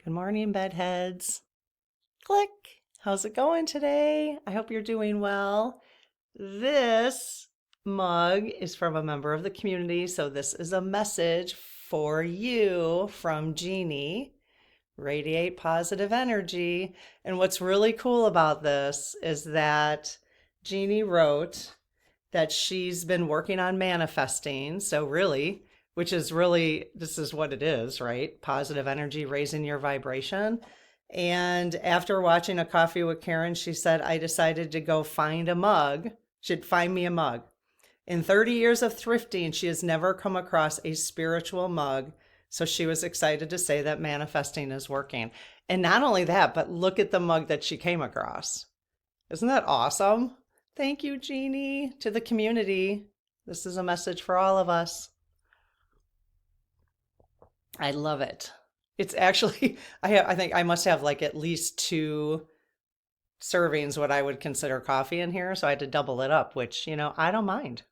Good morning, bedheads. Click. How's it going today? I hope you're doing well. This mug is from a member of the community, so this is a message for you from Jeannie. Radiate positive energy. And what's really cool about this is that Jeannie wrote that she's been working on manifesting. So, really, which is really, this is what it is, right? Positive energy, raising your vibration. And after watching A Coffee with Karen, she said, I decided to go find a mug. She'd find me a mug. In 30 years of thrifting, she has never come across a spiritual mug. So she was excited to say that manifesting is working. And not only that, but look at the mug that she came across. Isn't that awesome? Thank you, Jeannie, to the community. This is a message for all of us. I love it. It's actually, I think I must have like at least 2 servings what I would consider coffee in here. So I had to double it up, which, I don't mind.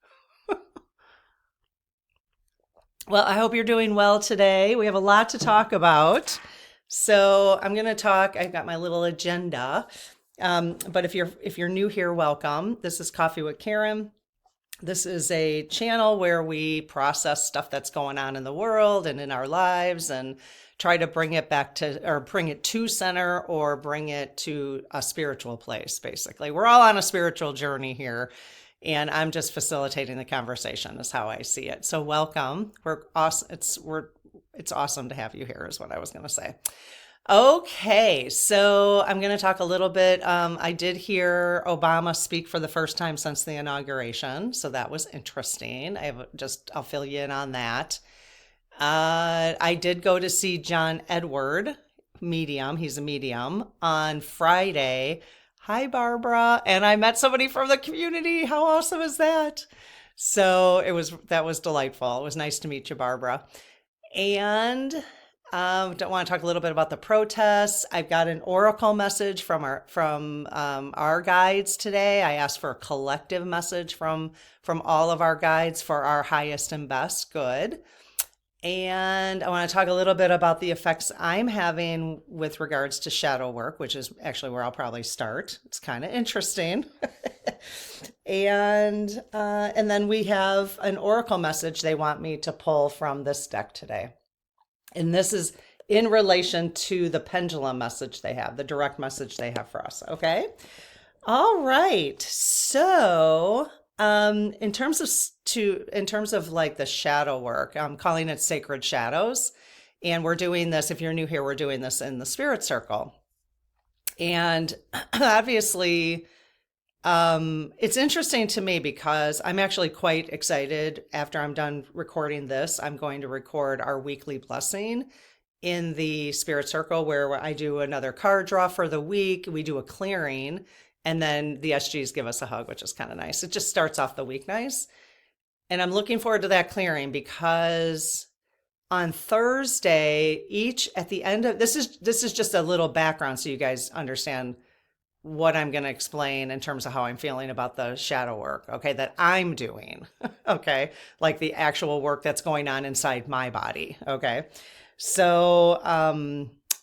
Well, I hope you're doing well today. We have a lot to talk about. So I'm going to talk, I've got my little agenda. But if you're new here, welcome. This is Coffee with Karen. This is a channel where we process stuff that's going on in the world and in our lives and try to bring it back to, or bring it to center, or bring it to a spiritual place, basically. We're all on a spiritual journey here, and I'm just facilitating the conversation is how I see it. So welcome. We're awesome. It's awesome to have you here is what I was going to say. Okay, so I'm going to talk a little bit. I did hear Obama speak for the first time since the inauguration, so that was interesting. I'll fill you in on that. I did go to see John Edward, medium. He's a medium on Friday. Hi, Barbara. And I met somebody from the community. How awesome is that? So that was delightful. It was nice to meet you, Barbara. And don't want to talk a little bit about the protests. I've got an oracle message from our guides today. I asked for a collective message from all of our guides for our highest and best good. And I want to talk a little bit about the effects I'm having with regards to shadow work, which is actually where I'll probably start. It's kind of interesting. And then we have an oracle message they want me to pull from this deck today. And this is in relation to the pendulum message they have, the direct message they have for us. Okay. All right. So, in terms of like the shadow work, I'm calling it Sacred Shadows. And we're doing this, if you're new here, we're doing this in the Spirit Circle. And obviously, it's interesting to me because I'm actually quite excited. After I'm done recording this, I'm going to record our weekly blessing in the Spirit Circle, where I do another card draw for the week. We do a clearing, and then the SGs give us a hug, which is kind of nice. It just starts off the week nice. And I'm looking forward to that clearing because on Thursday, at the end of this is just a little background so you guys understand what I'm going to explain in terms of how I'm feeling about the shadow work, okay, that I'm doing, okay, like the actual work that's going on inside my body, okay. So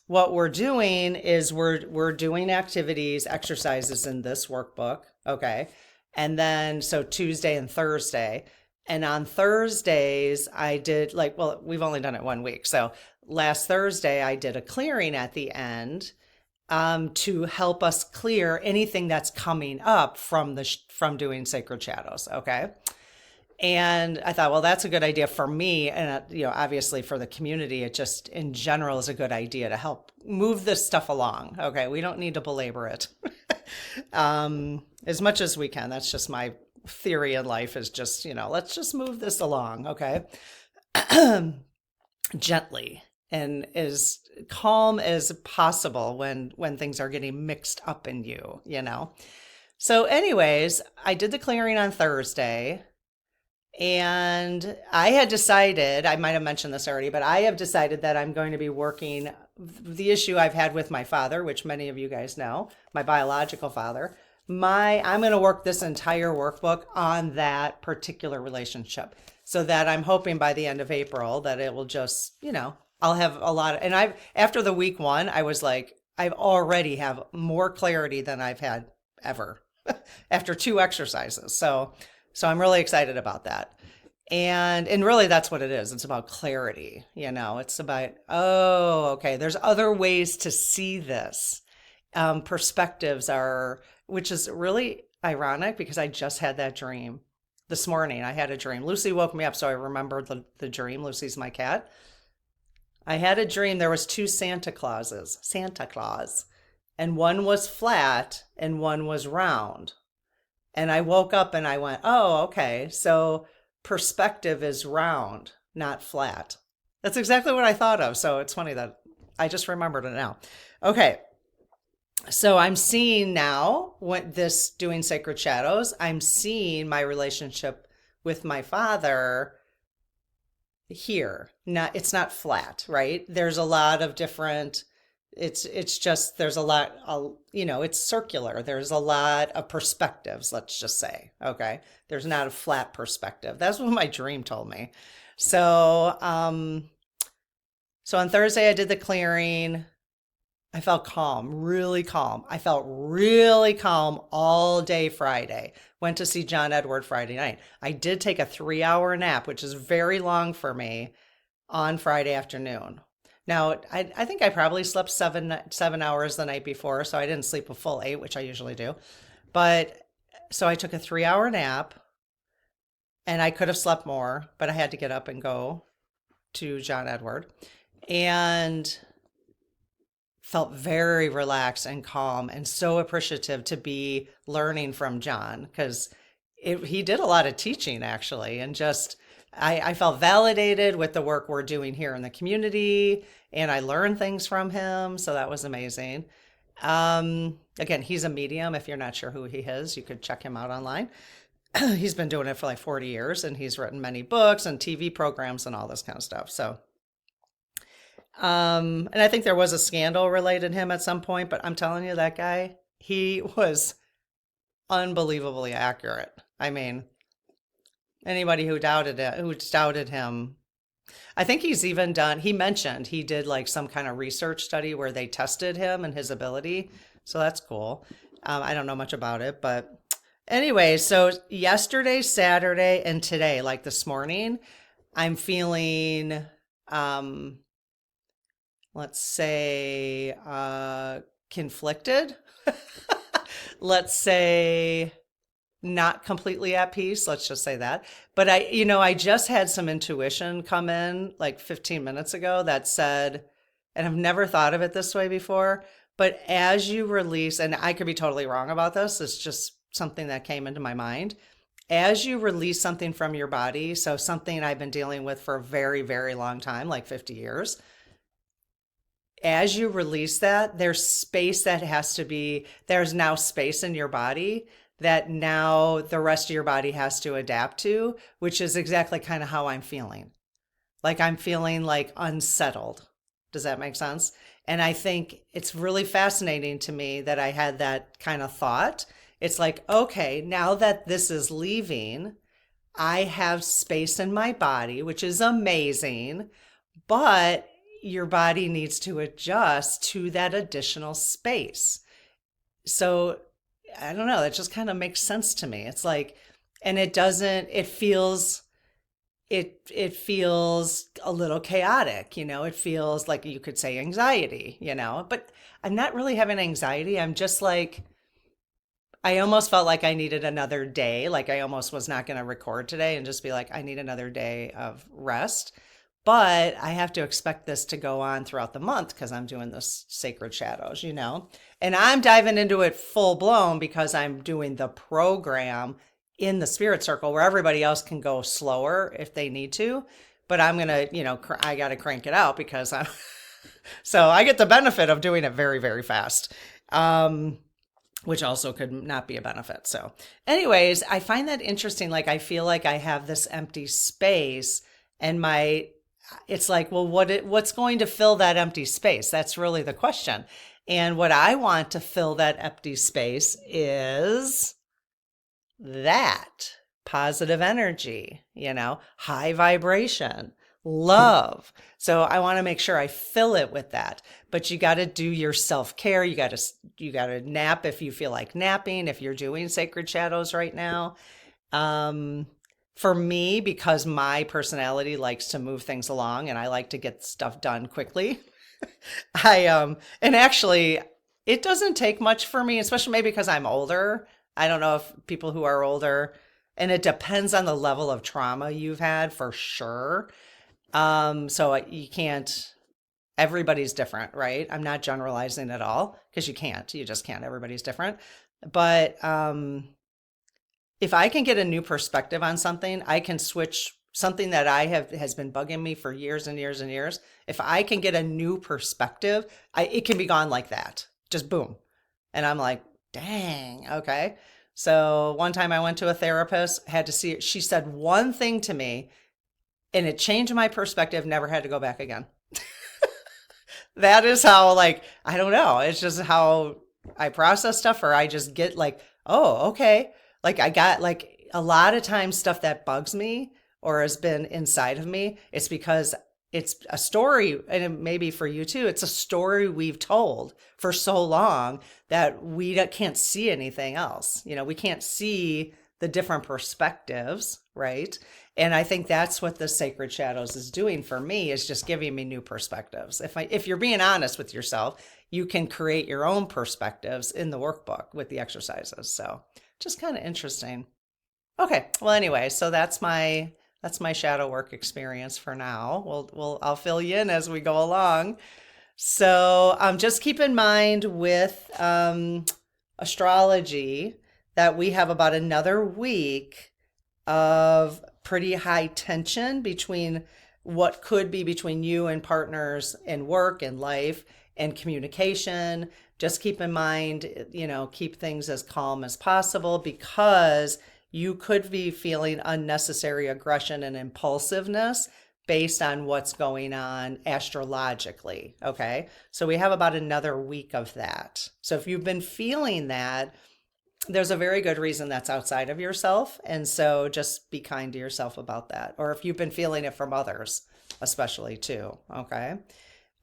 what we're doing is we're doing activities, exercises in this workbook, okay, and then so Tuesday and Thursday, and on Thursdays I did we've only done it 1 week, so last Thursday I did a clearing at the end. To help us clear anything that's coming up from doing Sacred Shadows, okay? And I thought, well, that's a good idea for me, and obviously for the community, it just in general is a good idea to help move this stuff along, okay? We don't need to belabor it as much as we can. That's just my theory in life is just, let's just move this along, okay? Gently. And as calm as possible when things are getting mixed up in you. So anyways, I did the clearing on Thursday, and I had decided, I might have mentioned this already, but I have decided that I'm going to be working the issue I've had with my father, which many of you guys know, my biological father. I'm going to work this entire workbook on that particular relationship, so that I'm hoping by the end of April that it will just, I'll have a lot and after the week one, I was like, I've already have more clarity than I've had ever after 2 exercises. So I'm really excited about that. And really that's what it is. It's about clarity, It's about, oh, okay, there's other ways to see this. Perspectives are, which is really ironic because I just had that dream this morning. I had a dream. Lucy woke me up, so I remembered the dream. Lucy's my cat. I had a dream. There was 2 Santa Claus, and one was flat and one was round. And I woke up and I went, oh, okay. So perspective is round, not flat. That's exactly what I thought of. So it's funny that I just remembered it now. Okay. So I'm seeing now what this doing sacred shadows, I'm seeing my relationship with my father here. It's not flat, right? There's a lot of different, it's just, there's a lot, it's circular. There's a lot of perspectives, let's just say. Okay. There's not a flat perspective. That's what my dream told me. So on Thursday I did the clearing. I felt calm, really calm. I felt really calm all day Friday. Went to see John Edward Friday night. I did take a 3-hour nap, which is very long for me, on Friday afternoon. Now, I think I probably slept seven hours the night before, so I didn't sleep a full 8, which I usually do. But so I took a 3-hour nap, and I could have slept more, but I had to get up and go to John Edward. And felt very relaxed and calm and so appreciative to be learning from John because he did a lot of teaching actually. And just, I felt validated with the work we're doing here in the community and I learned things from him. So that was amazing. Again, he's a medium. If you're not sure who he is, you could check him out online. He's been doing it for like 40 years and he's written many books and TV programs and all this kind of stuff. So and I think there was a scandal related to him at some point, but I'm telling you, that guy, he was unbelievably accurate. I mean, anybody who doubted him, I think he's even he mentioned he did like some kind of research study where they tested him and his ability. So that's cool. I don't know much about it, but anyway, so yesterday, Saturday, and today, like this morning, I'm feeling, let's say, conflicted. Let's say not completely at peace. Let's just say that. But I just had some intuition come in like 15 minutes ago that said, and I've never thought of it this way before, but as you release, and I could be totally wrong about this, it's just something that came into my mind. As you release something from your body, so something I've been dealing with for a very, very long time, like 50 years, as you release that, there's space that there's now space in your body that now the rest of your body has to adapt to, which is exactly kind of how I'm feeling. Like I'm feeling like unsettled. Does that make sense? And I think it's really fascinating to me that I had that kind of thought. It's like, okay, now that this is leaving, I have space in my body, which is amazing, but your body needs to adjust to that additional space. So I don't know, that just kind of makes sense to me. It's like, and it feels a little chaotic, it feels like you could say anxiety, but I'm not really having anxiety. I'm just like, I almost felt like I needed another day. Like I almost was not going to record today and just be like, I need another day of rest. But I have to expect this to go on throughout the month because I'm doing this sacred shadows, and I'm diving into it full blown because I'm doing the program in the spirit circle where everybody else can go slower if they need to. But I'm going to, I got to crank it out because so I get the benefit of doing it very, very fast. Which also could not be a benefit. So anyways, I find that interesting. Like, I feel like I have this empty space and it's like, well, what's going to fill that empty space? That's really the question. And what I want to fill that empty space is that positive energy, high vibration, love. So I want to make sure I fill it with that. But you got to do your self-care. You got to nap if you feel like napping, if you're doing sacred shadows right now. Um, for me, because my personality likes to move things along and I like to get stuff done quickly, and actually it doesn't take much for me, especially maybe because I'm older. I don't know if people who are older, and it depends on the level of trauma you've had for sure. So you can't, everybody's different, right? I'm not generalizing at all because you just can't. Everybody's different. But if I can get a new perspective on something, I can switch something that has been bugging me for years and years and years. If I can get a new perspective, it can be gone like that. Just boom. And I'm like, dang, okay. So one time I went to a therapist, had to see it. She said one thing to me and it changed my perspective, never had to go back again. That is how, like, I don't know. It's just how I process stuff, or I just get like, oh, okay. Like I got like a lot of times stuff that bugs me or has been inside of me, it's because it's a story, and maybe for you too, it's a story we've told for so long that we can't see anything else. We can't see the different perspectives, right? And I think that's what the Sacred Shadows is doing for me, is just giving me new perspectives. If you're being honest with yourself, you can create your own perspectives in the workbook with the exercises. So just kind of interesting. Okay. Well, anyway, so that's my shadow work experience for now. I'll fill you in as we go along. So just keep in mind with astrology that we have about another week of pretty high tension between what could be between you and partners in work and life and communication. Just keep in mind, keep things as calm as possible, because you could be feeling unnecessary aggression and impulsiveness based on what's going on astrologically. Okay. So we have about another week of that. So if you've been feeling that, there's a very good reason that's outside of yourself. And so just be kind to yourself about that. Or if you've been feeling it from others, especially too. Okay.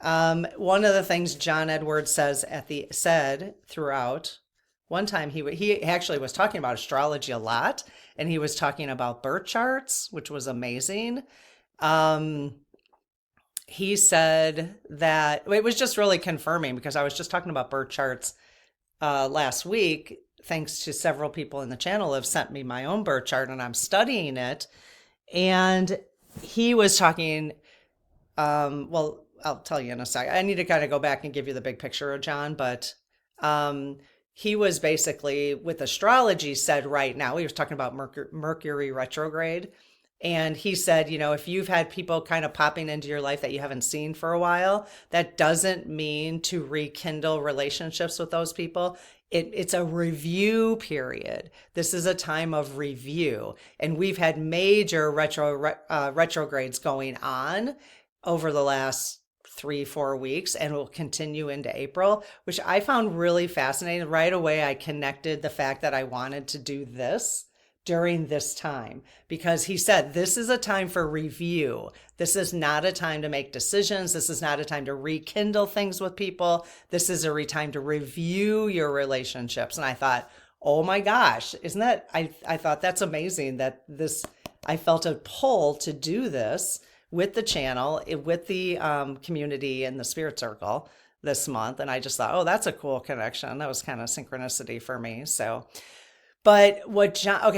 One of the things John Edwards said throughout, one time he actually was talking about astrology a lot, and he was talking about birth charts, which was amazing. He said that it was just really confirming, because I was just talking about birth charts last week, thanks to several people in the channel have sent me my own birth chart and I'm studying it. And he was talking, well, I'll tell you in a second. I need to kind of go back and give you the big picture of John, but he was basically, with astrology, said right now, he was talking about Mercury retrograde. And he said, if you've had people kind of popping into your life that you haven't seen for a while, that doesn't mean to rekindle relationships with those people. It's a review period. This is a time of review. And we've had major retrogrades going on over the last 3-4 weeks, and will continue into April, which I found really fascinating. Right away, I connected the fact that I wanted to do this during this time, because he said, this is a time for review. This is not a time to make decisions. This is not a time to rekindle things with people. This is a time to review your relationships. And I thought, oh my gosh, isn't that, I thought that's amazing that I felt a pull to do this with the channel, with the community and the spirit circle this month. And I just thought, oh, that's a cool connection. That was kind of synchronicity for me. But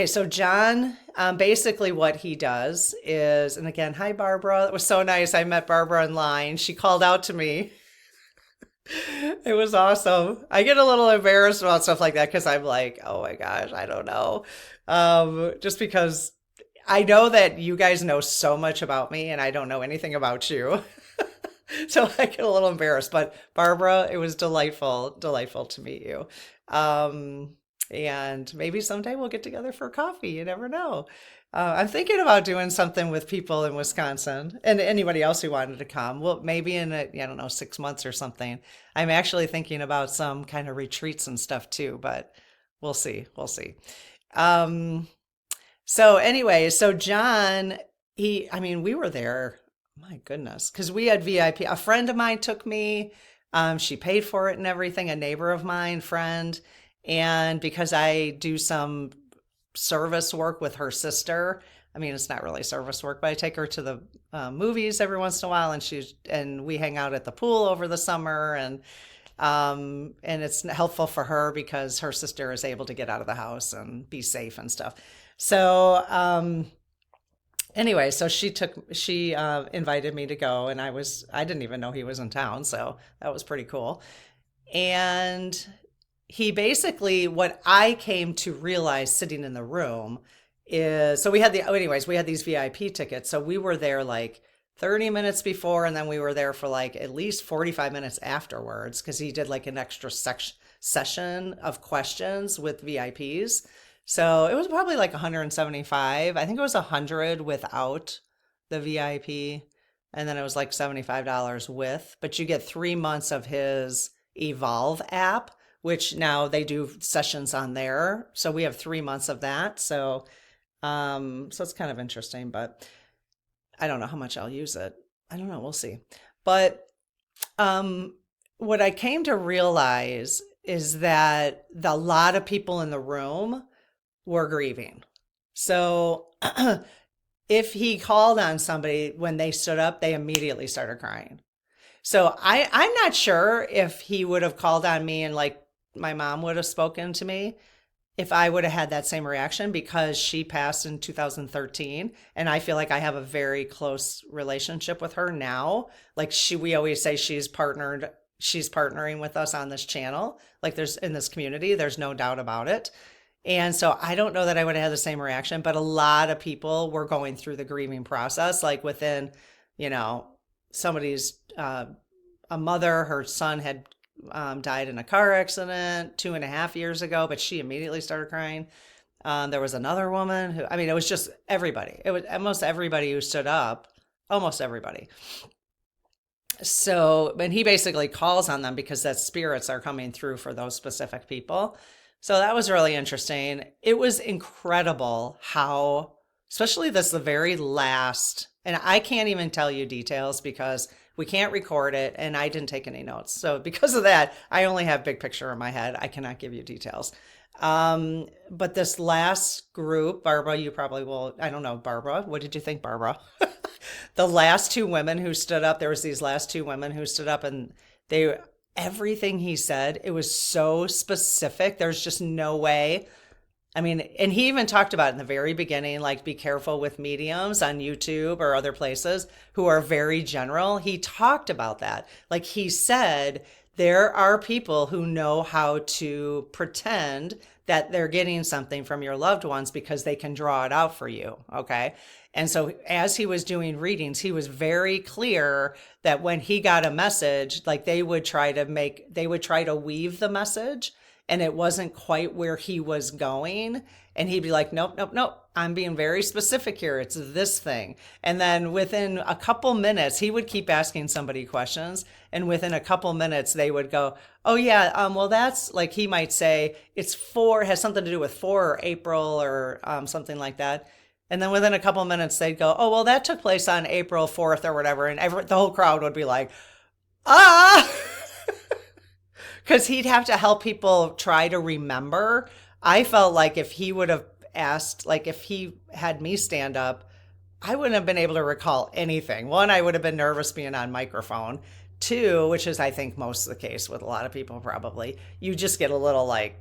so John, basically what he does is, and again, hi, Barbara. It was so nice. I met Barbara online. She called out to me. It was awesome. I get a little embarrassed about stuff like that because I'm like, oh my gosh, I don't know. Just because I know that you guys know so much about me and I don't know anything about you. So I get a little embarrassed. But Barbara, it was delightful to meet you. And maybe someday we'll get together for coffee. You never know. I'm thinking about doing something with people in Wisconsin and anybody else who wanted to come. Well, maybe in 6 months or something. I'm actually thinking about some kind of retreats and stuff too, but we'll see. So anyway, so John, we were there My goodness. Because we had VIP. A friend of mine took me. She paid for it and everything, a neighbor of mine, friend. And because I do some service work with her sister, I mean, it's not really service work, but I take her to the movies every once in a while, and we hang out at the pool over the summer, and it's helpful for her because her sister is able to get out of the house and be safe and stuff. So, anyway, so she invited me to go, and I didn't even know he was in town, so that was pretty cool. And he basically, what I came to realize sitting in the room is, so we had these VIP tickets. So we were there like 30 minutes before, and then we were there for like at least 45 minutes afterwards, because he did like an extra session of questions with VIPs. So it was probably like 175. I think it was 100 without the VIP. And then it was like $75 with, but you get 3 months of his Evolve app, which now they do sessions on there. So we have 3 months of that. So it's kind of interesting, but I don't know how much I'll use it. I don't know. We'll see. But what I came to realize is that a lot of people in the room were grieving. So if he called on somebody, when they stood up, they immediately started crying. So I'm not sure if he would have called on me and like my mom would have spoken to me, if I would have had that same reaction, because she passed in 2013, and I feel like I have a very close relationship with her now. Like we always say she's partnering with us on this channel. Like in this community, there's no doubt about it. And so I don't know that I would have had the same reaction, but a lot of people were going through the grieving process, like within, somebody's, a mother, her son had died in a car accident 2.5 years ago, but she immediately started crying. There was another woman who, it was just everybody. It was almost everybody who stood up, almost everybody. So, and he basically calls on them because that spirits are coming through for those specific people. So that was really interesting. It was incredible how, especially the very last, and I can't even tell you details because we can't record it, and I didn't take any notes. So because of that, I only have big picture in my head. I cannot give you details. But this last group, Barbara, you probably will, I don't know, Barbara, what did you think, Barbara? The last two women who stood up, there was these last two women who stood up, and everything he said, it was so specific. There's just no way. And he even talked about it in the very beginning, like be careful with mediums on YouTube or other places who are very general. He talked about that. Like he said, there are people who know how to pretend that they're getting something from your loved ones because they can draw it out for you. Okay. And so as he was doing readings, he was very clear that when he got a message, like they would try to weave the message, and it wasn't quite where he was going. And he'd be like, nope, nope, nope. I'm being very specific here. It's this thing. And then within a couple minutes, he would keep asking somebody questions. And within a couple minutes, they would go, oh yeah, well, that's like, he might say has something to do with 4 or April or something like that. And then within a couple minutes, they'd go, oh, well, that took place on April 4th or whatever. And the whole crowd would be like, ah, because he'd have to help people try to remember. I felt like if he would have asked, like if he had me stand up, I wouldn't have been able to recall anything. One, I would have been nervous being on microphone. Two, which is I think most of the case with a lot of people probably, you just get a little like,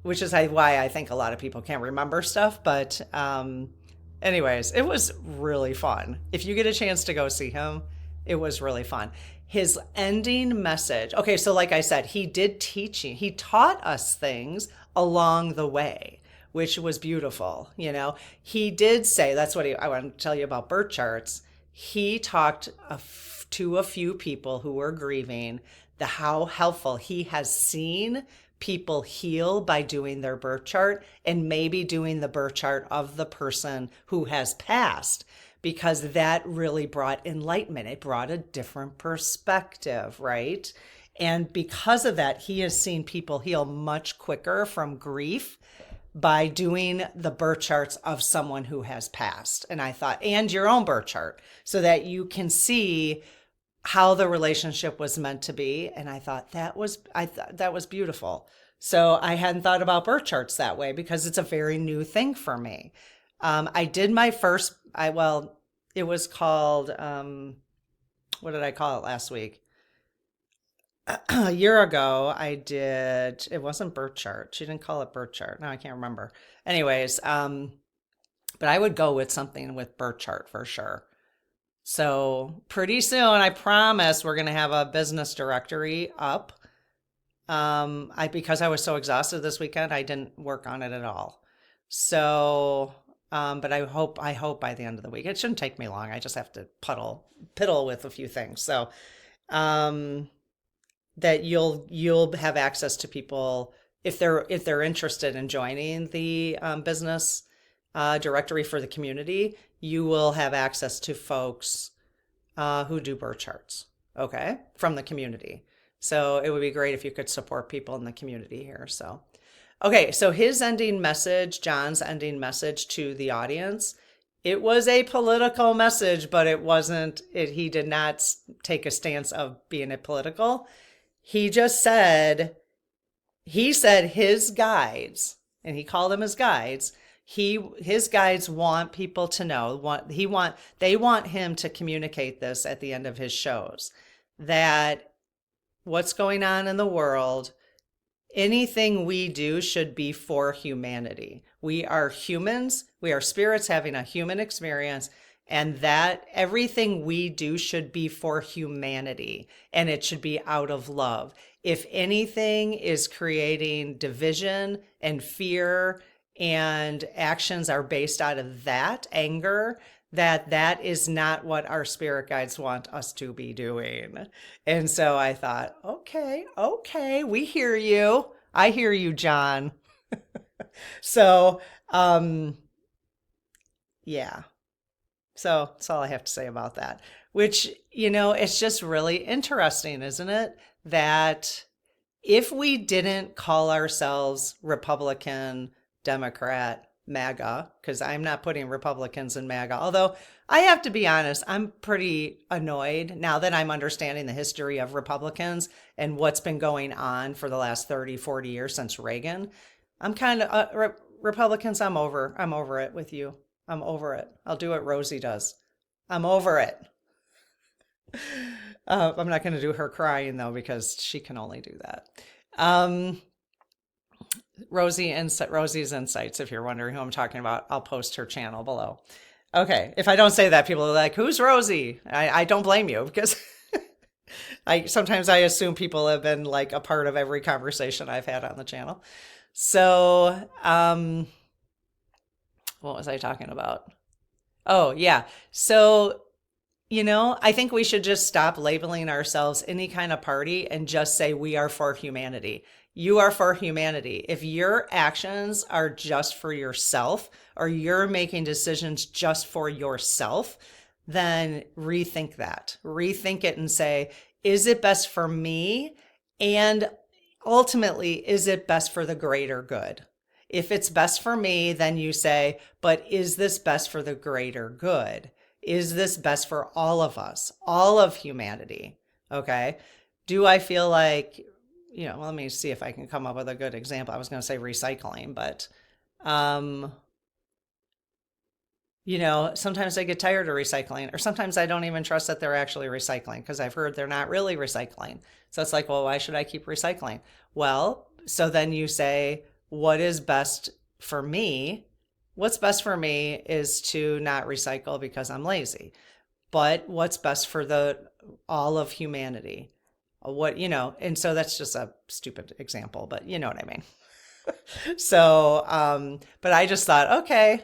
which is why I think a lot of people can't remember stuff. But anyways, it was really fun. If you get a chance to go see him, it was really fun. His ending message. Okay, so like I said, he did teaching. He taught us things along the way, which was beautiful. He did say, that's what I want to tell you about birth charts. He talked to a few people who were grieving, how helpful he has seen people heal by doing their birth chart, and maybe doing the birth chart of the person who has passed, because that really brought enlightenment. It brought a different perspective, right? And because of that, he has seen people heal much quicker from grief by doing the birth charts of someone who has passed. And I thought, and your own birth chart, so that you can see how the relationship was meant to be. And I thought that was beautiful. So I hadn't thought about birth charts that way because it's a very new thing for me. I did my first, it was called, what did I call it last week? A year ago, it wasn't birth chart. She didn't call it birth chart. No, I can't remember. Anyways, but I would go with something with birth chart for sure. So pretty soon, I promise we're going to have a business directory up. Because I was so exhausted this weekend, I didn't work on it at all. So, but I hope by the end of the week, it shouldn't take me long. I just have to piddle with a few things. So, that you'll have access to people if they're interested in joining the business directory for the community. You will have access to folks who do birth charts, okay, from the community. So it would be great if you could support people in the community here. So, okay, so his ending message, John's ending message to the audience, it was a political message, but it wasn't. He did not take a stance of being a political. He just said, his guides, and he called them his guides. His guides want people to know, they want him to communicate this at the end of his shows, that what's going on in the world, anything we do should be for humanity. We are humans, we are spirits having a human experience, and that everything we do should be for humanity, and it should be out of love. If anything is creating division and fear, and actions are based out of that anger, that is not what our spirit guides want us to be doing. And so I thought, okay, we hear you. I hear you, John. So, yeah. So that's all I have to say about that, which, it's just really interesting, isn't it? That if we didn't call ourselves Republican, Democrat, MAGA, because I'm not putting Republicans in MAGA, although I have to be honest, I'm pretty annoyed now that I'm understanding the history of Republicans and what's been going on for the last 30, 40 years since Reagan. I'm kind of, Republicans, I'm over it with you. I'm over it. I'll do what Rosie does. I'm over it. I'm not going to do her crying though, because she can only do that. Rosie's Insights, if you're wondering who I'm talking about, I'll post her channel below. Okay, if I don't say that, people are like, who's Rosie? I don't blame you, because sometimes I assume people have been like a part of every conversation I've had on the channel. So, what was I talking about? Oh, yeah. So, I think we should just stop labeling ourselves any kind of party and just say we are for humanity. You are for humanity. If your actions are just for yourself, or you're making decisions just for yourself, then rethink that. Rethink it and say, is it best for me? And ultimately, is it best for the greater good? If it's best for me, then you say, but is this best for the greater good? Is this best for all of us, all of humanity? Okay. Do I feel like, let me see if I can come up with a good example. I was going to say recycling, but, sometimes I get tired of recycling, or sometimes I don't even trust that they're actually recycling because I've heard they're not really recycling. So it's like, well, why should I keep recycling? Well, so then you say, what is best for me? What's best for me is to not recycle because I'm lazy. But what's best for all of humanity? And so that's just a stupid example, but you know what I mean. So, but I just thought, okay,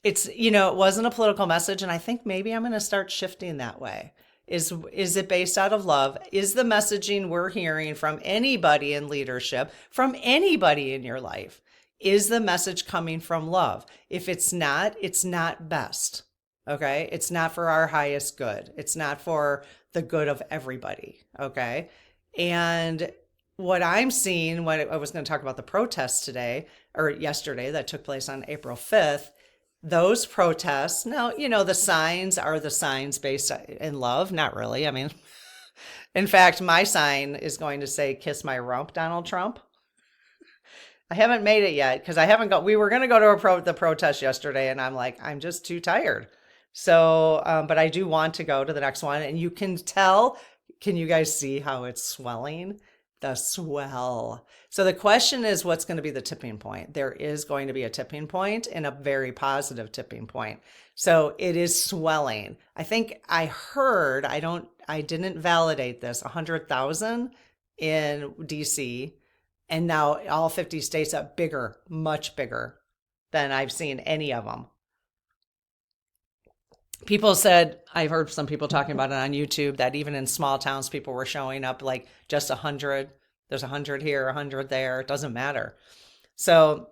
it's, it wasn't a political message. And I think maybe I'm going to start shifting that way. Is it based out of love? Is the messaging we're hearing from anybody in leadership, from anybody in your life, is the message coming from love? If it's not best. Okay. It's not for our highest good. It's not for the good of everybody. Okay. And what I'm seeing, what I was going to talk about the protests today or yesterday that took place on April 5th, those protests, now, the signs are the signs based in love. Not really. I mean, in fact, my sign is going to say, kiss my rump, Donald Trump. I haven't made it yet because I haven't got, we were going to go to the protest yesterday and I'm like, I'm just too tired. So, but I do want to go to the next one, and you can tell, can you guys see how it's swelling? The swell. So the question is, what's going to be the tipping point? There is going to be a tipping point, and a very positive tipping point. So it is swelling. I think I heard, I didn't validate this, 100,000 in DC, and now all 50 states are bigger, much bigger than I've seen any of them. People said, I've heard some people talking about it on YouTube, that even in small towns, people were showing up like just 100. There's 100 here, 100 there. It doesn't matter. So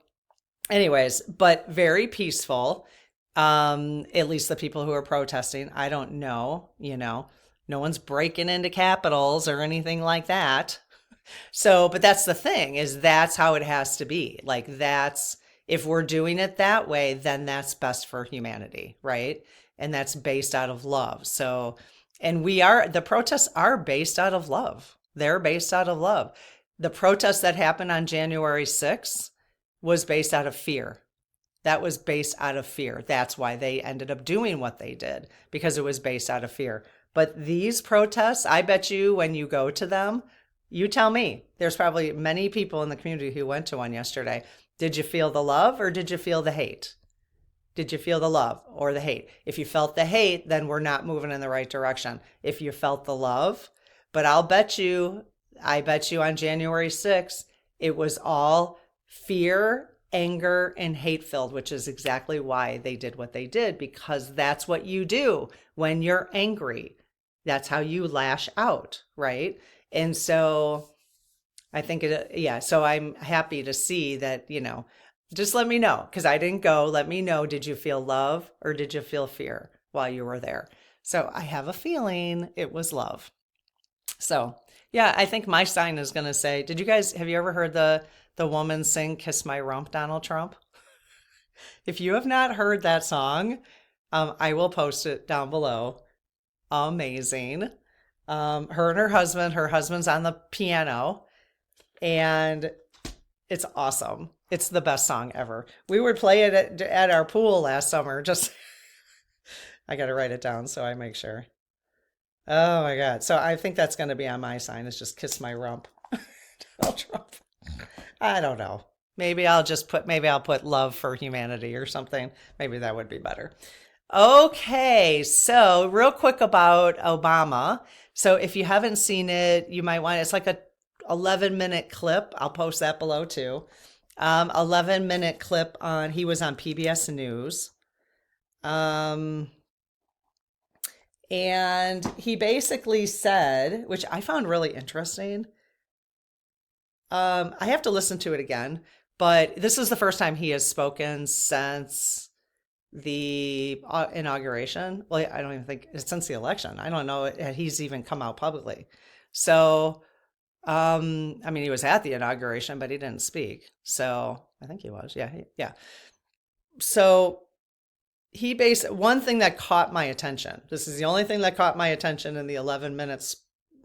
anyways, but very peaceful. At least the people who are protesting. I don't know, no one's breaking into capitals or anything like that. So, but that's the thing, is that's how it has to be. Like, if we're doing it that way, then that's best for humanity, right? And that's based out of love. So, and the protests are based out of love. They're based out of love. The protest that happened on January 6th was based out of fear. That was based out of fear. That's why they ended up doing what they did, because it was based out of fear. But these protests, I bet you when you go to them, you tell me, there's probably many people in the community who went to one yesterday. Did you feel the love or did you feel the hate? Did you feel the love or the hate? If you felt the hate, then we're not moving in the right direction. If you felt the love, but I bet you on January 6th, it was all fear, anger, and hate-filled, which is exactly why they did what they did, because that's what you do when you're angry. That's how you lash out, right? And so I think so I'm happy to see that, just let me know, because I didn't go. Let me know, did you feel love or did you feel fear while you were there? So I have a feeling it was love. So yeah, I think my sign is going to say, have you ever heard the woman sing, Kiss My Rump, Donald Trump? If you have not heard that song, I will post it down below. Amazing. Her and her husband's on the piano, and it's awesome. It's the best song ever. We would play it at our pool last summer. I got to write it down so I make sure. Oh my God. So I think that's going to be on my sign. It's just kiss my rump. Donald Trump. I don't know. Maybe I'll put love for humanity or something. Maybe that would be better. Okay. So real quick about Obama. So if you haven't seen it, you might want, it's like a 11-minute clip. I'll post that below too. 11-minute clip he was on PBS News. And he basically said, which I found really interesting. I have to listen to it again, but this is the first time he has spoken since the inauguration. Well, I don't even think it's since the election. I don't know he's even come out publicly. So, I mean, he was at the inauguration, but he didn't speak. So I think he was. Yeah. So one thing that caught my attention, this is the only thing that caught my attention in the 11 minutes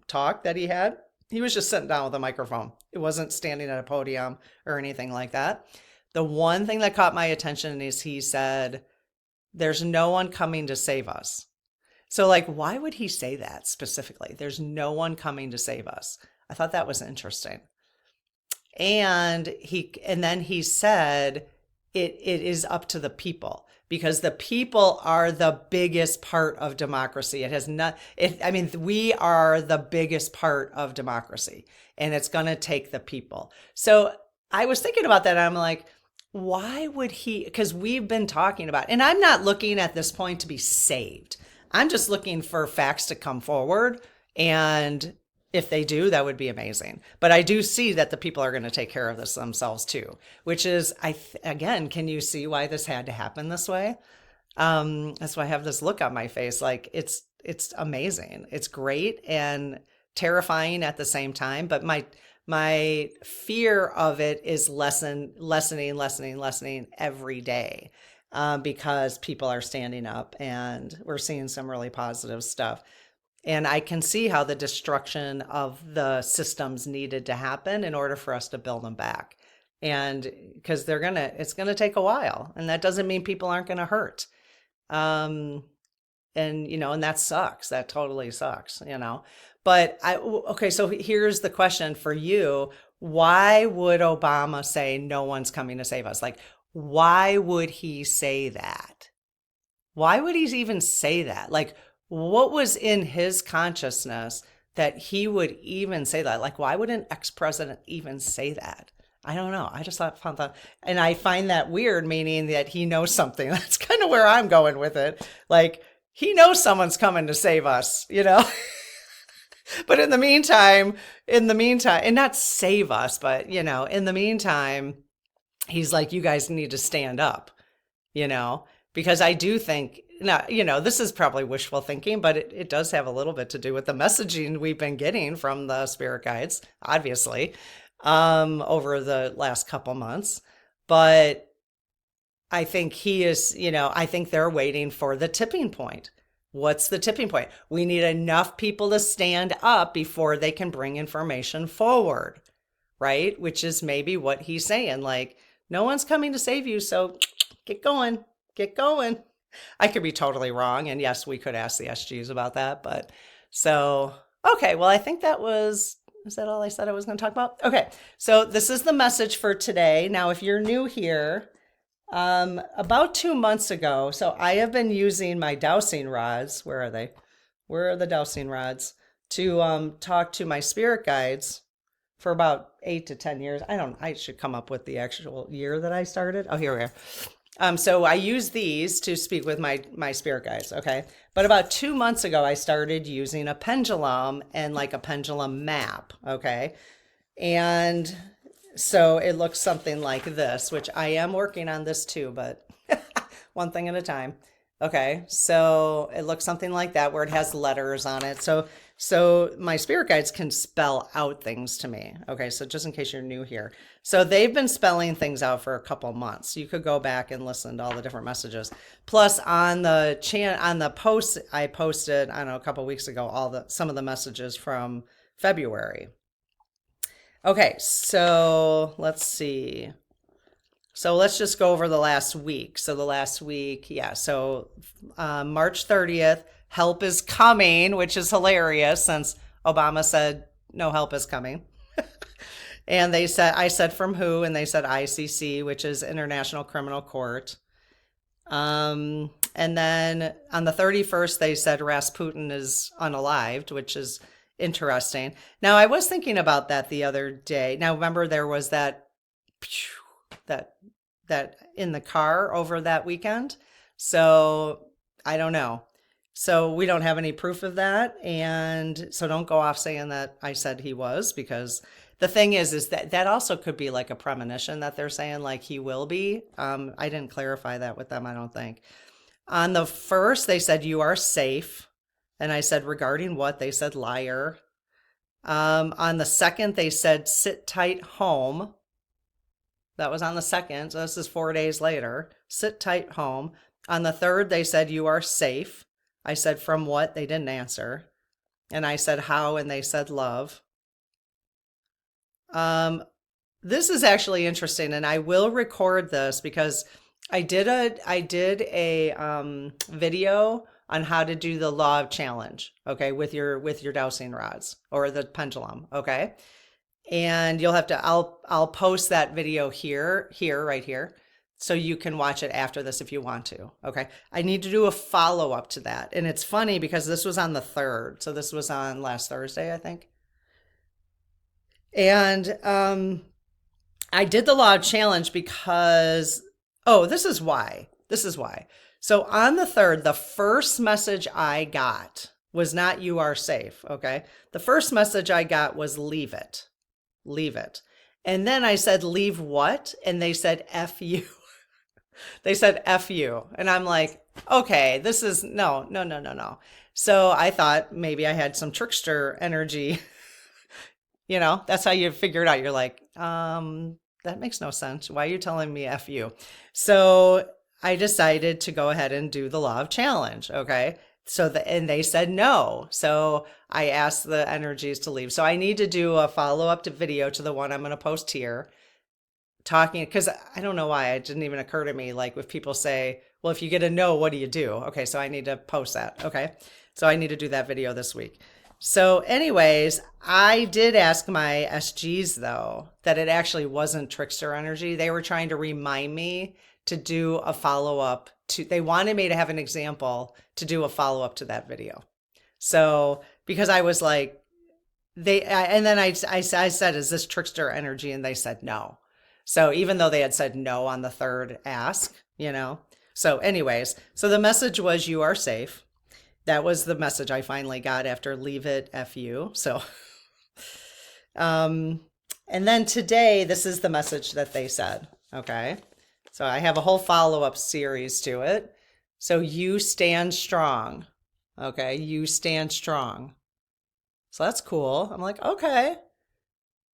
talk that he had. He was just sitting down with a microphone. It wasn't standing at a podium or anything like that. The one thing that caught my attention is he said, there's no one coming to save us. So like, why would he say that specifically? There's no one coming to save us. I thought that was interesting. And then he said, it is up to the people, because the people are the biggest part of democracy. We are the biggest part of democracy, and it's going to take the people. So I was thinking about that. I'm like, why would he? Because we've been talking about, and I'm not looking at this point to be saved. I'm just looking for facts to come forward. And if they do, that would be amazing. But I do see that the people are going to take care of this themselves too, which is, again, can you see why this had to happen this way? That's why I have this look on my face. Like, it's amazing. It's great and terrifying at the same time. But my fear of it is lessening every day, because people are standing up and we're seeing some really positive stuff. And I can see how the destruction of the systems needed to happen in order for us to build them back. And because it's gonna take a while, and that doesn't mean people aren't gonna hurt. And and that sucks. That totally sucks. But okay, so here's the question for you. Why would Obama say no one's coming to save us? Like, why would he say that? Why would he even say that? Like, what was in his consciousness that he would even say that? Like, why would an ex-president even say that? I don't know. I just found that, and I find that weird, meaning that he knows something. That's kind of where I'm going with it. Like, he knows someone's coming to save us, But in the meantime, and not save us, but in the meantime, he's like, you guys need to stand up, because I do think, now, this is probably wishful thinking, but it does have a little bit to do with the messaging we've been getting from the spirit guides, obviously, over the last couple months. But I think I think they're waiting for the tipping point. What's the tipping point? We need enough people to stand up before they can bring information forward, right? Which is maybe what he's saying. Like, no one's coming to save you, so get going. I could be totally wrong. And yes, we could ask the SGs about that. But so, okay, well, I think is that all I said I was going to talk about? Okay, so this is the message for today. Now, if you're new here, about 2 months ago, so I have been using my dowsing rods. Where are they? Where are the dowsing rods? To talk to my spirit guides for about 8 to 10 years. I should come up with the actual year that I started. Oh, here we are. So I use these to speak with my spirit guides, okay? But about 2 months ago, I started using a pendulum and like a pendulum map, okay? And so it looks something like this, which I am working on this too, but one thing at a time. Okay, so it looks something like that where it has letters on it. So my spirit guides can spell out things to me. Okay, so just in case you're new here. So they've been spelling things out for a couple months. You could go back and listen to all the different messages. Plus on the post I posted, I don't know, a couple weeks ago, some of the messages from February. Okay, so let's see. So let's just go over the last week. So the last week, yeah. So March 30th, help is coming, which is hilarious since Obama said no help is coming. And I said from who? And they said ICC, which is International Criminal Court. And then on the 31st, they said Rasputin is unalived, which is interesting. Now, I was thinking about that the other day. Now, remember there was that in the car over that weekend. So I don't know. So we don't have any proof of that. And so don't go off saying that I said he was, because the thing is that also could be like a premonition that they're saying like he will be. I didn't clarify that with them, I don't think. On the 1st, they said you are safe. And I said, regarding what? They said liar. On the 2nd, they said sit tight home. That was on the 2nd. So this is 4 days later. Sit tight home. On the 3rd, they said you are safe. I said from what? They didn't answer. And I said how, and they said love. This is actually interesting, and I will record this because I did a video on how to do the law of challenge, okay, with your dowsing rods or the pendulum, okay? And you'll have to, I'll post that video right here, so you can watch it after this if you want to, okay? I need to do a follow-up to that. And it's funny because this was on the 3rd, so this was on last Thursday, I think. And I did the law of challenge because, this is why. So on the 3rd, the first message I got was not you are safe, okay? The first message I got was leave it. And then I said, leave what? And they said, F you. They said, F you. And I'm like, okay, this is, no. So I thought maybe I had some trickster energy You know, that's how you figure it out. You're like, that makes no sense. Why are you telling me F you? So I decided to go ahead and do the law of challenge. Okay. And they said no. So I asked the energies to leave. So I need to do a follow-up to video to the one I'm going to post here, talking, because I don't know why it didn't even occur to me. Like if people say, well, if you get a no, what do you do? Okay. So I need to post that. Okay. So I need to do that video this week. So anyways, I did ask my SGs though, that it actually wasn't trickster energy. They were trying to remind me to do a follow-up to, they wanted me to have an example to do a follow-up to that video. So, because I was like, and then I said, is this trickster energy? And they said no. So even though they had said no on the third ask, you know? So anyways, so the message was, you are safe. That was the message I finally got after leave it F you. So, and then today, this is the message that they said. Okay. So I have a whole follow-up series to it. So you stand strong. Okay. You stand strong. So that's cool. I'm like, okay.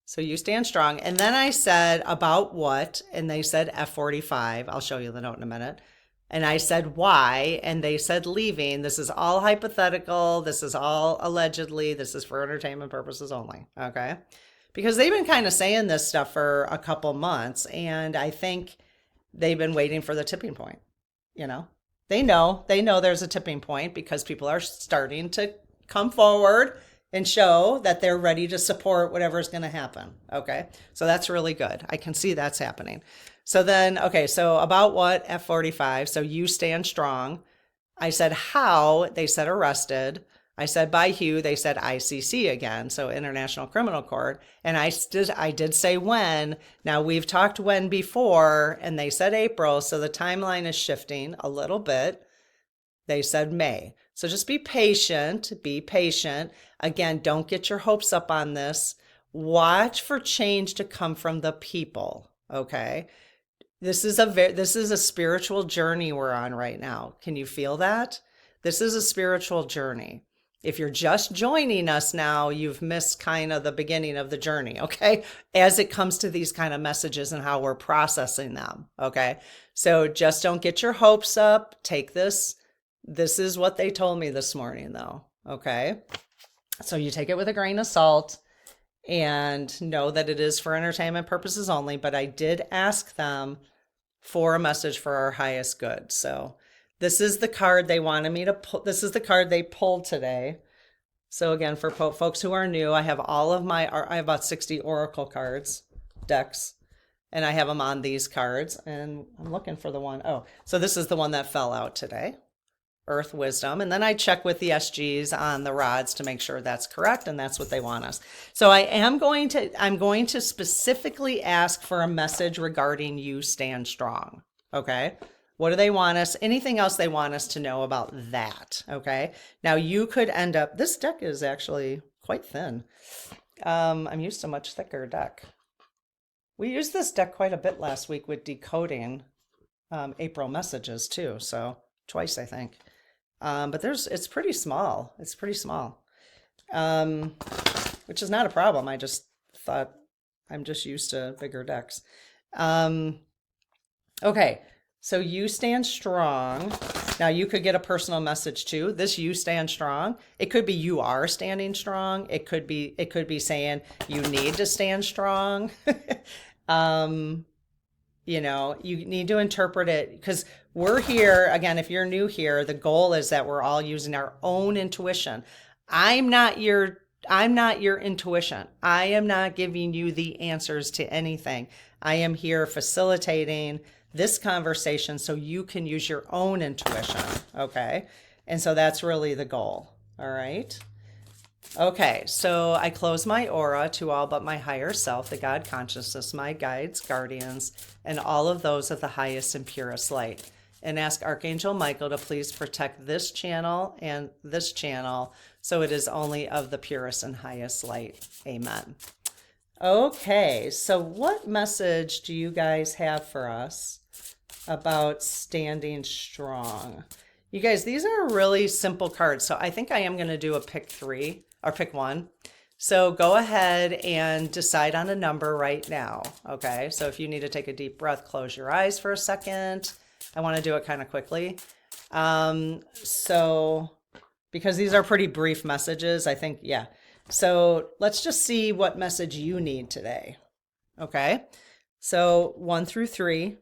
So you stand strong. And then I said about what? And they said F45. I'll show you the note in a minute. And I said, why? And they said, leaving. This is all hypothetical. This is all allegedly. This is for entertainment purposes only. Okay. Because they've been kind of saying this stuff for a couple months. And I think they've been waiting for the tipping point. You know, they know there's a tipping point because people are starting to come forward and show that they're ready to support whatever's going to happen. Okay. So that's really good. I can see that's happening. So then, okay, so about what? F45. So you stand strong. I said how? They said arrested. I said by who? They said ICC again, so International Criminal Court. And I did say when. Now we've talked when before, and they said April, so the timeline is shifting a little bit. They said May. So just be patient. Be patient. Again, don't get your hopes up on this. Watch for change to come from the people. Okay. This is a spiritual journey we're on right now. Can you feel that? This is a spiritual journey. If you're just joining us now, you've missed kind of the beginning of the journey, okay? As it comes to these kind of messages and how we're processing them, okay? So just don't get your hopes up. Take this. This is what they told me this morning, though, okay? So you take it with a grain of salt and know that it is for entertainment purposes only, but I did ask them for a message for our highest good. So this is the card they wanted me to pull. This is the card they pulled today. So again, for folks who are new, I have I have about 60 oracle cards, decks, and I have them on these cards, and I'm looking for the one. Oh, so this is the one that fell out today. Earth Wisdom. And then I check with the SGs on the rods to make sure that's correct. And that's what they want us. So I'm going to specifically ask for a message regarding you stand strong. Okay. What do they want us? Anything else they want us to know about that? Okay. Now you could end up, this deck is actually quite thin. I'm used to a much thicker deck. We used this deck quite a bit last week with decoding April messages too. So twice, I think. But it's pretty small. It's pretty small, which is not a problem. I just thought I'm just used to bigger decks. Okay, so you stand strong. Now you could get a personal message too. This you stand strong. It could be you are standing strong. It could be saying you need to stand strong. You know, you need to interpret it because we're here, again, if you're new here, the goal is that we're all using our own intuition. I'm not your intuition. I am not giving you the answers to anything. I am here facilitating this conversation so you can use your own intuition, okay? And so that's really the goal, all right? Okay, so I close my aura to all but my higher self, the God consciousness, my guides, guardians, and all of those of the highest and purest light. And ask Archangel Michael to please protect this channel and this channel so it is only of the purest and highest light. Amen. Okay, so what message do you guys have for us about standing strong? You guys, these are really simple cards. So I think I am going to do a pick 3 or pick 1. So go ahead and decide on a number right now. Okay. So if you need to take a deep breath, close your eyes for a second. I want to do it kind of quickly. So because these are pretty brief messages, I think, yeah. So let's just see what message you need today. Okay. So 1 through 3.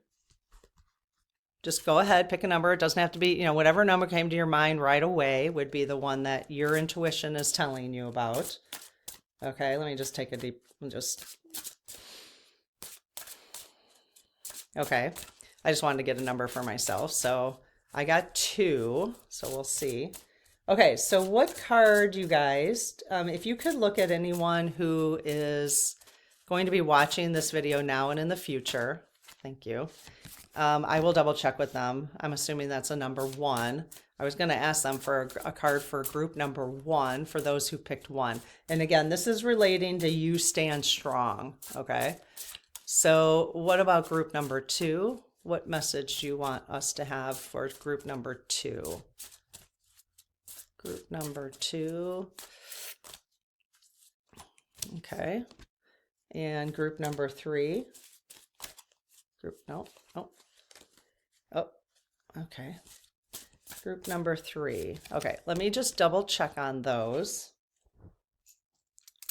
Just go ahead, pick a number. It doesn't have to be, whatever number came to your mind right away would be the one that your intuition is telling you about. Okay, let me just take a deep, okay. I just wanted to get a number for myself. So I got 2, so we'll see. Okay, so what card, you guys, if you could look at anyone who is going to be watching this video now and in the future, thank you. I will double check with them. I'm assuming that's a number 1. I was going to ask them for a card for group number 1 for those who picked 1. And again, this is relating to you stand strong. Okay. So what about group number 2? What message do you want us to have for group number 2? Group number 2. Okay. And group number 3. No. Oh, okay. Group number 3. Okay, let me just double check on those.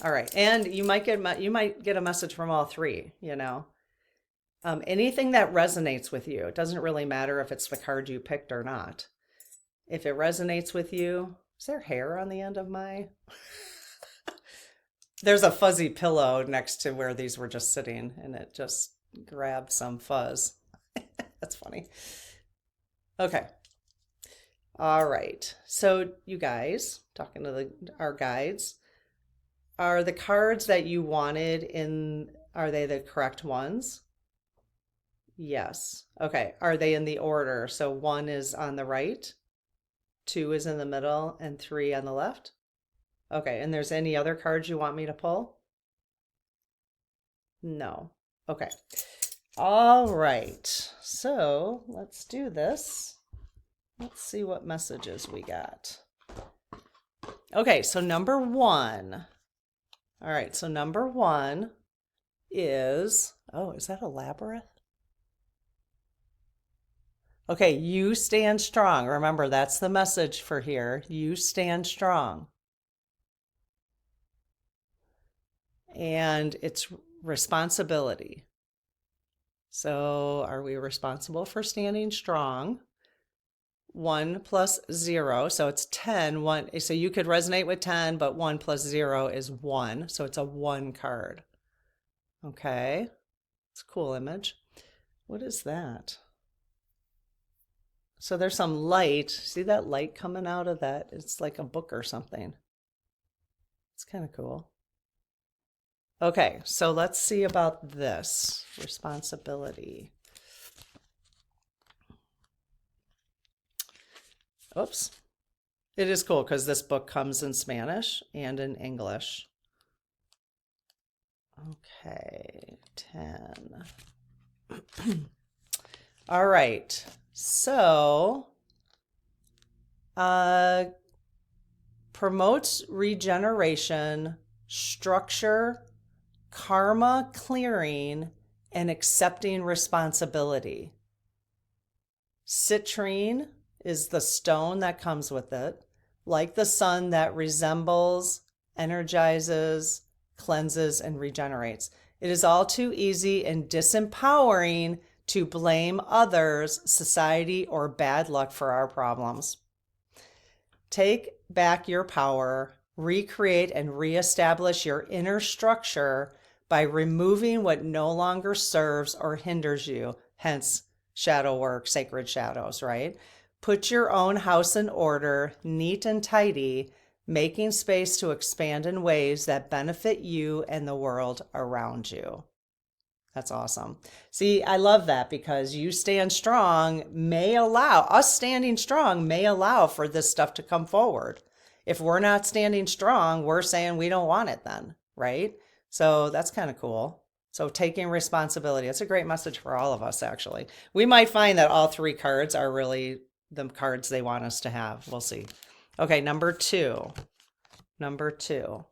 All right, and you might get a message from all 3. Anything that resonates with you. It doesn't really matter if it's the card you picked or not. If it resonates with you, is there hair on the end of my? There's a fuzzy pillow next to where these were just sitting, and it just grabbed some fuzz. That's funny. Okay. All right. So you guys, talking to our guides, are the cards that you wanted are they the correct ones? Yes. Okay. Are they in the order? So 1 is on the right, 2 is in the middle, and 3 on the left? Okay. And there's any other cards you want me to pull? No. Okay. All right, so let's do this. Let's see what messages we got. Okay, so number 1. All right, so number 1 is, is that a labyrinth? Okay, you stand strong. Remember, that's the message for here. You stand strong. And it's responsibility. So are we responsible for standing strong? 1 plus 0, so it's 10. So you could resonate with 10, but 1 plus 0 is 1. So it's a 1 card. Okay, it's a cool image. What is that? So there's some light. See that light coming out of that? It's like a book or something. It's kind of cool. Okay, so let's see about this. Responsibility. Oops. It is cool because this book comes in Spanish and in English. Okay, 10. All right, so promotes regeneration, structure, karma clearing, and accepting responsibility. Citrine is the stone that comes with it, like the sun that resembles, energizes, cleanses, and regenerates. It is all too easy and disempowering to blame others, society, or bad luck for our problems. Take back your power, recreate and reestablish your inner structure by removing what no longer serves or hinders you, hence shadow work, sacred shadows, right? Put your own house in order, neat and tidy, making space to expand in ways that benefit you and the world around you. That's awesome. See, I love that because you stand strong us standing strong may allow for this stuff to come forward. If we're not standing strong, we're saying we don't want it then, right? So that's kind of cool. So taking responsibility, that's a great message for all of us, actually. We might find that all 3 cards are really the cards they want us to have. We'll see. Okay, number 2. Number 2.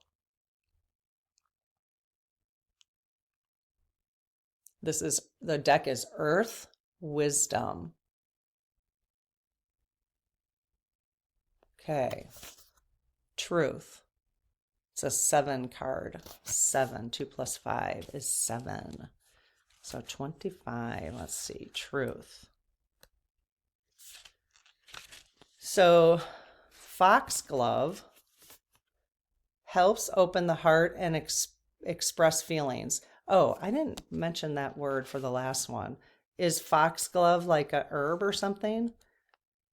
The deck is Earth Wisdom. Okay. Truth. It's a 7 card. 7. 2 plus 5 is 7. So 25. Let's see. Truth. So foxglove helps open the heart and express feelings. Oh, I didn't mention that word for the last one. Is foxglove like a herb or something?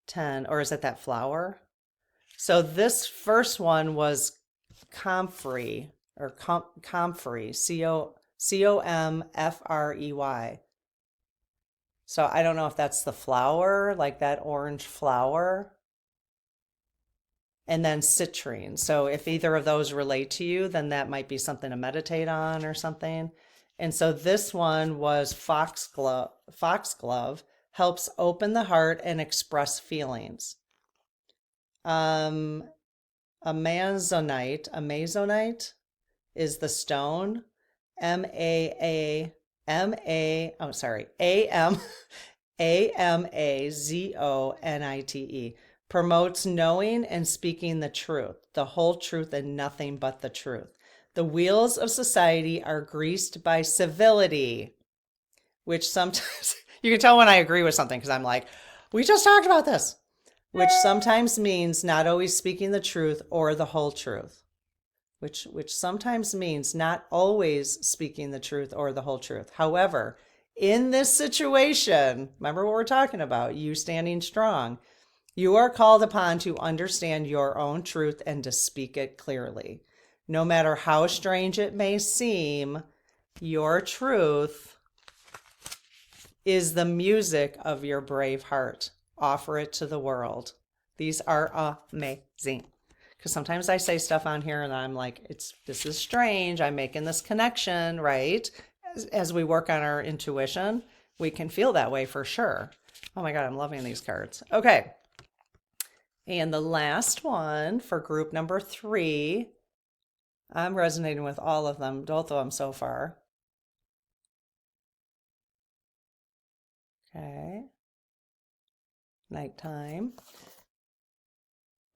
10, or is it that flower? So this first one was comfrey, or comfrey, Comfrey. So I don't know if that's the flower, like that orange flower. And then citrine. So if either of those relate to you, then that might be something to meditate on or something. And so this one was foxglove. Foxglove helps open the heart and express feelings. Amazonite is the stone. Amazonite promotes knowing and speaking the truth, the whole truth and nothing but the truth. The wheels of society are greased by civility, which sometimes you can tell when I agree with something because I'm like, we just talked about this, which sometimes means not always speaking the truth or the whole truth, which sometimes means not always speaking the truth or the whole truth. However, in this situation, remember what we're talking about, you standing strong, you are called upon to understand your own truth and to speak it clearly. No matter how strange it may seem, your truth is the music of your brave heart. Offer it to the world. These are amazing. Because sometimes I say stuff on here and I'm like, this is strange. I'm making this connection, right? As we work on our intuition, we can feel that way for sure. Oh my God, I'm loving these cards. Okay. And the last one for group number 3, I'm resonating with all of them, both of them so far. Okay. Nighttime.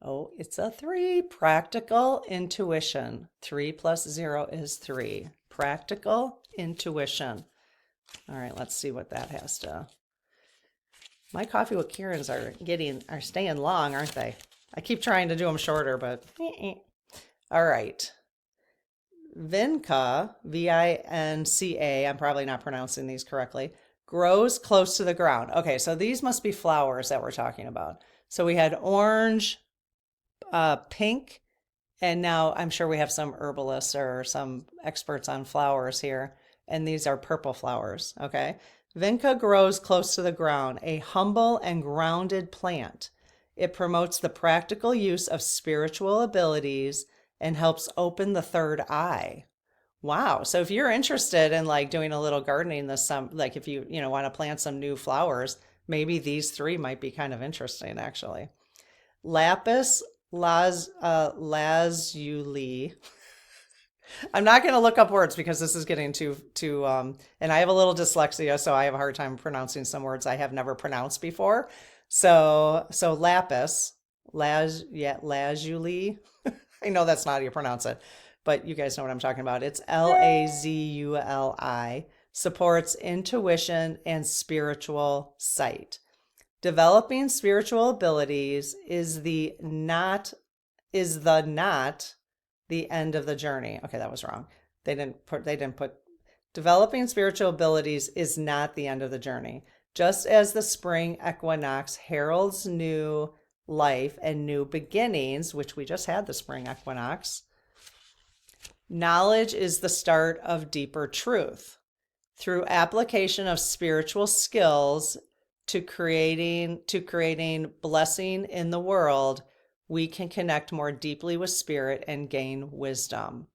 Oh, it's a 3. Practical intuition. 3 plus 0 is 3. Practical intuition. All right, let's see what that has to. My coffee with Kieran's are staying long, aren't they? I keep trying to do them shorter, but all right. Vinca, Vinca, I'm probably not pronouncing these correctly, grows close to the ground. Okay, so these must be flowers that we're talking about. So we had orange, pink, and now I'm sure we have some herbalists or some experts on flowers here, and these are purple flowers, okay? Vinca grows close to the ground, a humble and grounded plant. It promotes the practical use of spiritual abilities and helps open the third eye. Wow. So if you're interested in like doing a little gardening this summer, like if you want to plant some new flowers, maybe these 3 might be kind of interesting actually. Lapis lazuli. I'm not going to look up words because this is getting too and I have a little dyslexia, so I have a hard time pronouncing some words I have never pronounced before. So lapis, lazuli. I know that's not how you pronounce it, but you guys know what I'm talking about. It's Lazuli, supports intuition and spiritual sight. Developing spiritual abilities is not the end of the journey. Okay, that was wrong. They didn't put developing spiritual abilities is not the end of the journey. Just as the spring equinox heralds new life and new beginnings, which we just had the spring equinox, knowledge is the start of deeper truth. Through application of spiritual skills to creating blessing in the world, we can connect more deeply with spirit and gain wisdom.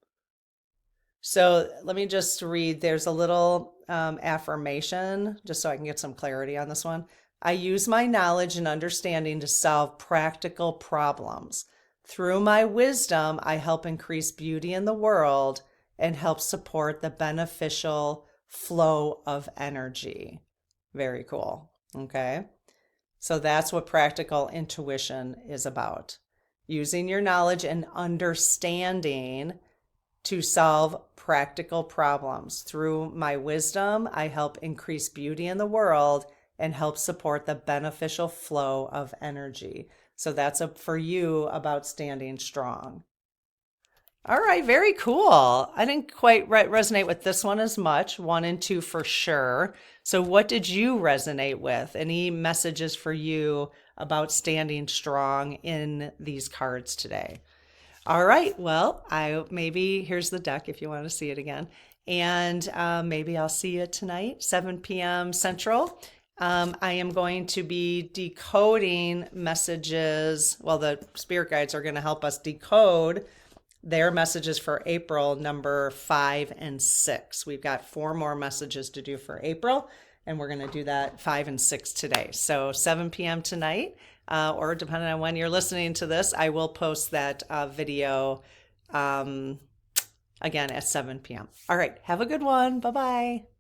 So let me just read. There's a little affirmation just so I can get some clarity on this one. I use my knowledge and understanding to solve practical problems. Through my wisdom, I help increase beauty in the world and help support the beneficial flow of energy. Very cool. Okay. So that's what practical intuition is about. Using your knowledge and understanding to solve practical problems. Through my wisdom, I help increase beauty in the world and help support the beneficial flow of energy. So that's for you about standing strong. All right, very cool. I didn't quite resonate with this one as much, 1 and 2 for sure. So what did you resonate with? Any messages for you about standing strong in these cards today? All right, well, here's the deck if you want to see it again. And maybe I'll see you tonight, 7 p.m. Central. I am going to be decoding messages. Well, the spirit guides are going to help us decode their messages for April number 5 and 6. We've got 4 more messages to do for April, and we're going to do that 5 and 6 today. So 7 p.m. tonight, or depending on when you're listening to this, I will post that video again at 7 p.m. All right, have a good one. Bye-bye.